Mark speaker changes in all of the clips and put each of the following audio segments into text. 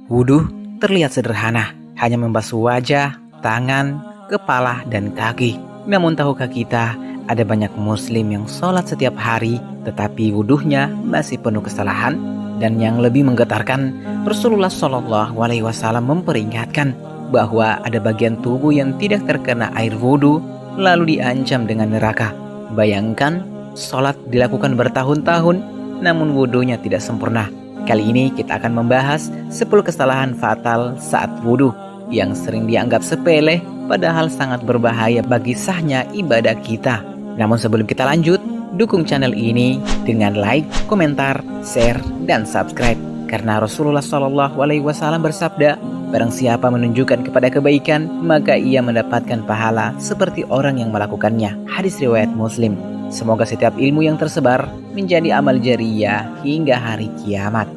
Speaker 1: Wudhu terlihat sederhana, hanya membasuh wajah, tangan, kepala, dan kaki. Namun tahukah kita, ada banyak muslim yang sholat setiap hari, tetapi wudhunya masih penuh kesalahan. Dan yang lebih menggetarkan, Rasulullah Shallallahu Alaihi Wasallam memperingatkan bahwa ada bagian tubuh yang tidak terkena air wudhu, lalu diancam dengan neraka. Bayangkan, sholat dilakukan bertahun-tahun, namun wudhunya tidak sempurna. Kali ini kita akan membahas 10 kesalahan fatal saat wudhu yang sering dianggap sepele padahal sangat berbahaya bagi sahnya ibadah kita. Namun sebelum kita lanjut, dukung channel ini dengan like, komentar, share, dan subscribe. Karena Rasulullah SAW bersabda, barang siapa menunjukkan kepada kebaikan, maka ia mendapatkan pahala seperti orang yang melakukannya. Hadis riwayat Muslim. Semoga setiap ilmu yang tersebar menjadi amal jariyah hingga hari kiamat.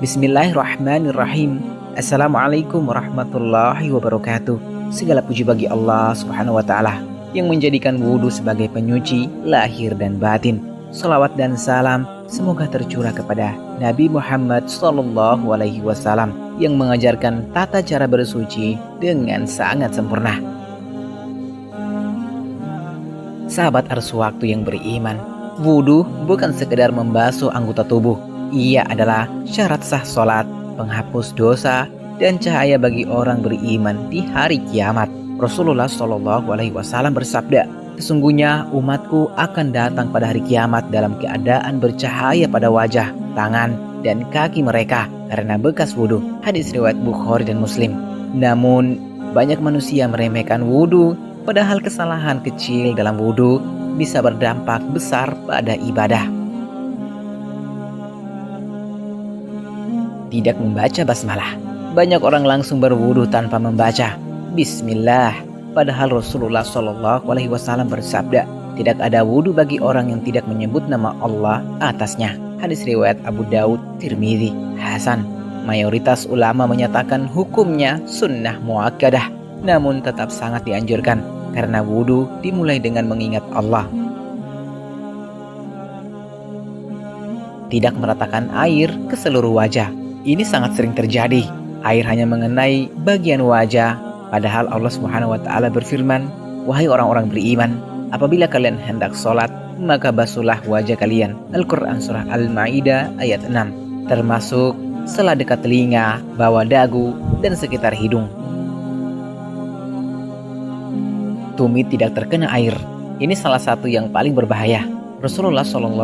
Speaker 1: Bismillahirrahmanirrahim. Assalamualaikum warahmatullahi wabarakatuh. Segala puji bagi Allah Subhanahu wa Ta'ala yang menjadikan wudhu sebagai penyuci lahir dan batin. Salawat dan salam semoga tercurah kepada Nabi Muhammad SAW yang mengajarkan tata cara bersuci dengan sangat sempurna. Sahabat arus waktu yang beriman, wudhu bukan sekedar membasuh anggota tubuh. Ia adalah syarat sah sholat, penghapus dosa, dan cahaya bagi orang beriman di hari kiamat. Rasulullah SAW bersabda, sesungguhnya umatku akan datang pada hari kiamat dalam keadaan bercahaya pada wajah, tangan, dan kaki mereka karena bekas wudhu. Hadis riwayat Bukhari dan Muslim. Namun, banyak manusia meremehkan wudhu, padahal kesalahan kecil dalam wudhu bisa berdampak besar pada ibadah. Tidak membaca basmalah. Banyak orang langsung berwudhu tanpa membaca Bismillah. Padahal Rasulullah SAW bersabda, tidak ada wudhu bagi orang yang tidak menyebut nama Allah atasnya. Hadis riwayat Abu Daud, Tirmidzi, Hasan. Mayoritas ulama menyatakan hukumnya sunnah muakkadah, namun tetap sangat dianjurkan karena wudhu dimulai dengan mengingat Allah. Tidak meratakan air ke seluruh wajah. Ini sangat sering terjadi. Air hanya mengenai bagian wajah, padahal Allah Subhanahu wa Ta'ala berfirman, wahai orang-orang beriman, apabila kalian hendak sholat, maka basuhlah wajah kalian. Al-Quran surah Al-Ma'idah ayat 6, termasuk selah dekat telinga, bawah dagu, dan sekitar hidung. Tumit tidak terkena air. Ini salah satu yang paling berbahaya. Rasulullah SAW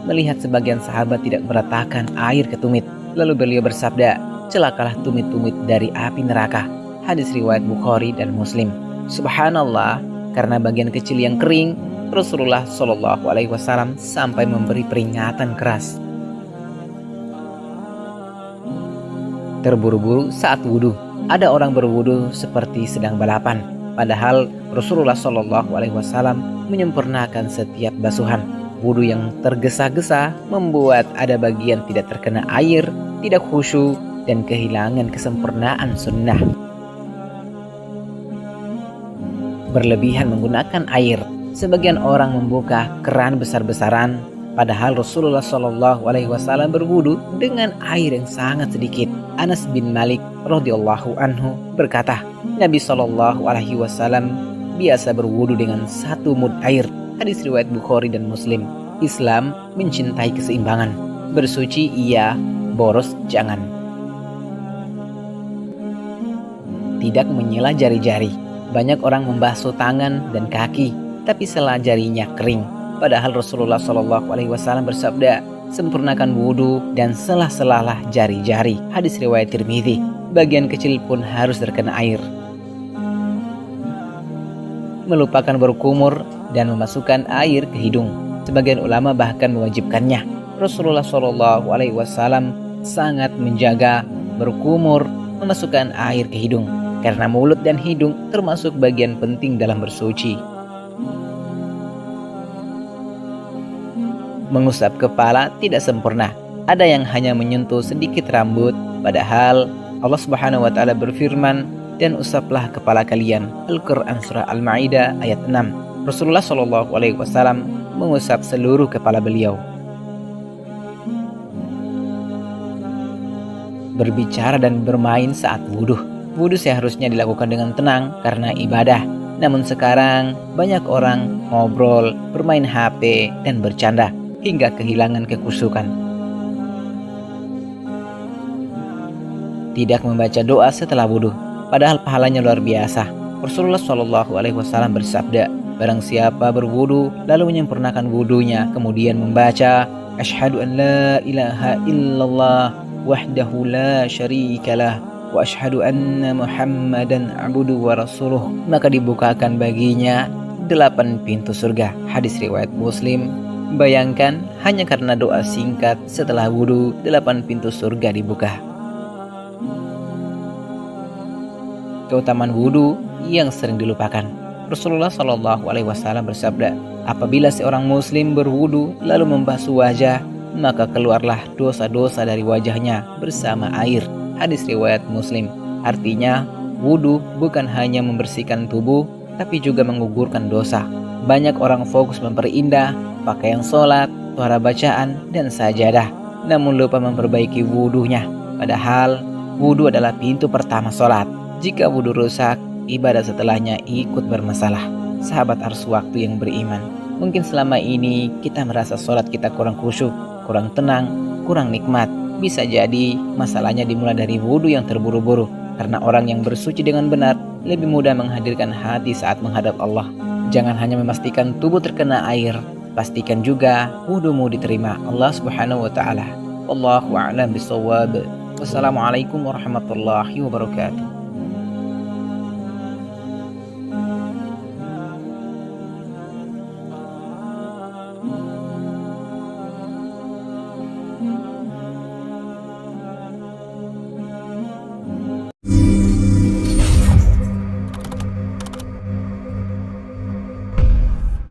Speaker 1: melihat sebagian sahabat tidak meratakan air ke tumit. Lalu beliau bersabda, celakalah tumit-tumit dari api neraka. Hadis riwayat Bukhari dan Muslim. Subhanallah, karena bagian kecil yang kering, Rasulullah SAW sampai memberi peringatan keras. Terburu-buru saat wudhu. Ada orang berwudhu seperti sedang balapan. Padahal Rasulullah SAW menyempurnakan setiap basuhan. Wudhu yang tergesa-gesa membuat ada bagian tidak terkena air, tidak khusyuk, dan kehilangan kesempurnaan sunnah. Berlebihan menggunakan air. Sebagian orang membuka keran besar-besaran, padahal Rasulullah SAW berwudhu dengan air yang sangat sedikit. Anas bin Malik radhiyallahu anhu berkata, Nabi SAW biasa berwudhu dengan 1 mud air. Hadis riwayat Bukhari dan Muslim. Islam mencintai keseimbangan. Bersuci iya, boros jangan. Tidak menyela jari-jari. Banyak orang membasuh tangan dan kaki, tapi sela jarinya kering. Padahal Rasulullah SAW bersabda, sempurnakan wudhu dan selah-selalah jari-jari. Hadis riwayat Tirmidzi. Bagian kecil pun harus terkena air. Melupakan berkumur dan memasukkan air ke hidung. Sebagian ulama bahkan mewajibkannya. Rasulullah SAW sangat menjaga berkumur, memasukkan air ke hidung, karena mulut dan hidung termasuk bagian penting dalam bersuci. Mengusap kepala tidak sempurna. Ada yang hanya menyentuh sedikit rambut, padahal Allah Subhanahu wa Ta'ala berfirman, dan usaplah kepala kalian. Al-Quran surah Al-Ma'idah ayat 6. Rasulullah SAW mengusap seluruh kepala beliau. berbicara dan bermain saat wudhu. Wudhu seharusnya dilakukan dengan tenang karena ibadah. Namun sekarang banyak orang ngobrol, bermain HP, dan bercanda hingga kehilangan kekusukan. Tidak membaca doa setelah wudhu, padahal pahalanya luar biasa. Rasulullah Shallallahu Alaihi Wasallam bersabda, barang siapa berwudu lalu menyempurnakan wudunya kemudian membaca Asyhadu an la ilaha illallah wahdahu la syarikalah wa asyhadu anna Muhammadan abduhu wa rasuluh, maka dibukakan baginya 8 pintu surga. Hadis riwayat Muslim. Bayangkan hanya karena doa singkat setelah wudu 8 pintu surga dibuka. Keutamaan wudu yang sering dilupakan. Rasulullah Shallallahu Alaihi Wasallam bersabda, apabila seorang muslim berwudu lalu membasuh wajah, maka keluarlah dosa-dosa dari wajahnya bersama air. Hadis riwayat Muslim. Artinya, wudu bukan hanya membersihkan tubuh, tapi juga menggugurkan dosa. Banyak orang fokus memperindah pakaian sholat, suara bacaan, dan sajadah, namun lupa memperbaiki wudunya. Padahal, wudu adalah pintu pertama sholat. Jika wudu rusak, ibadah setelahnya ikut bermasalah. Sahabat Ars Waktu yang beriman, mungkin selama ini kita merasa sholat kita kurang khusyuk, kurang tenang, kurang nikmat. Bisa jadi masalahnya dimulai dari wudu yang terburu-buru. Karena orang yang bersuci dengan benar lebih mudah menghadirkan hati saat menghadap Allah. Jangan hanya memastikan tubuh terkena air, pastikan juga wudumu diterima Allah Subhanahu wa taala. Wallahu a'lam bishawab. Wassalamualaikum warahmatullahi wabarakatuh.